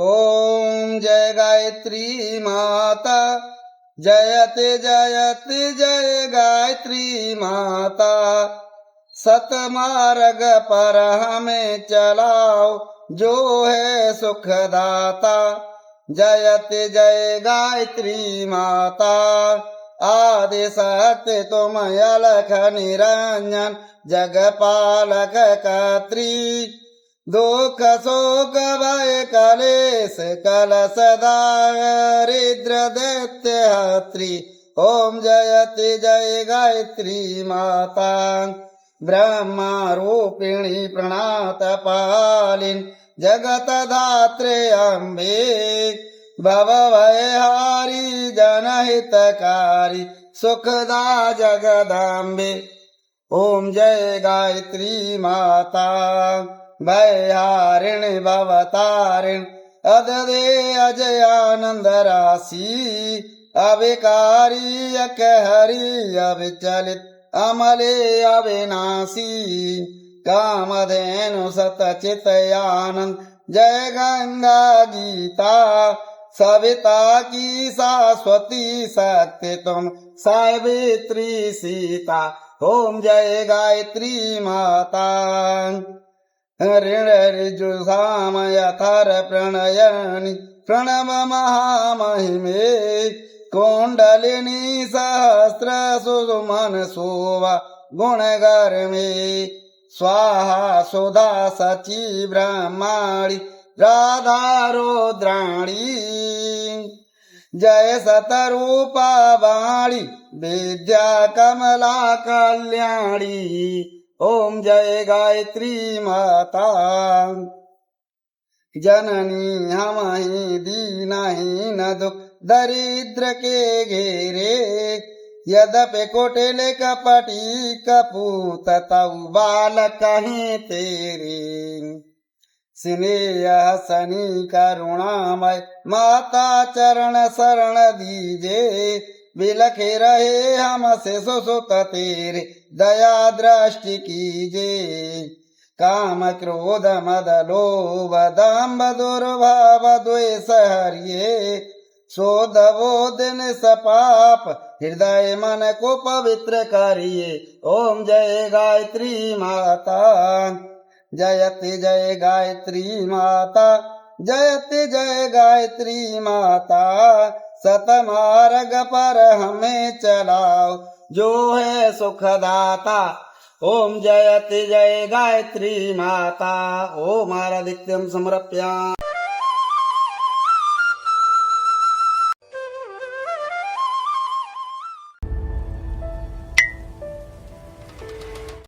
ओम जय गायत्री माता, जयते जयते जय गायत्री माता। सतमार्ग पर हमें चलाओ, जो है सुखदाता। जयते जय गायत्री माता। आदि सत्य तुम अलख निरंजन, जगपालक कर्त्री। दुख शोक भय कलेश कल सदा दारिद्र दैत्य हत्री। ओम जयति जय गायत्री माता। ब्रह्मा रूपिणी प्रणत पालिन, जगत धात्रे अम्बे। भव भयहारी जनहितकारी, सुखदा जगदम्बे। ओम जय गायत्री माता। भयहारिण भवतारिण, अददे अजयानंद राशि। अविकारी अकहरी अविचलित, अमले अविनाशी। कामधेनु सतचित आनंद, जय गंगा गीता। सविता की शाश्वती शक्ति तुम, सावित्री सीता। ओम जय गायत्री माता। ऋण ऋजुषाम यथर प्रणयनि, प्रणव महामहिमे। कुंडलिनी सहस्र सुमन शोभा, गुणगर में। स्वाहा सुधा सची ब्रह्माणी, राधा रुद्राणी। जय सतरूपा वाणी, विद्या कमला कल्याणी। ओम जय गायत्री माता। जननी हमहि दीनहीन दुख, दरिद्र के घेरे। यद्यपि कुटिल कपटी कपूत, तऊ बाल कहीं तेरे। स्नेह सनी करुणामय माता, चरण शरण दीजे। बिलखे रहे हमसे सुसुत तेरे, दया दृष्टि कीजे। काम क्रोध मद लोभ दम्भ दुर्भाव द्वेष हरिये। शोध बोधन सपाप, हृदय मन को पवित्र करिए। ओम जय गायत्री माता। जयति जय गायत्री माता, जयति जय गायत्री माता। सतमार्ग पर हमें चलाओ, जो है सुखदाता। ओम जयति जय गायत्री माता। ओम आराधित्यं समर्पयामि।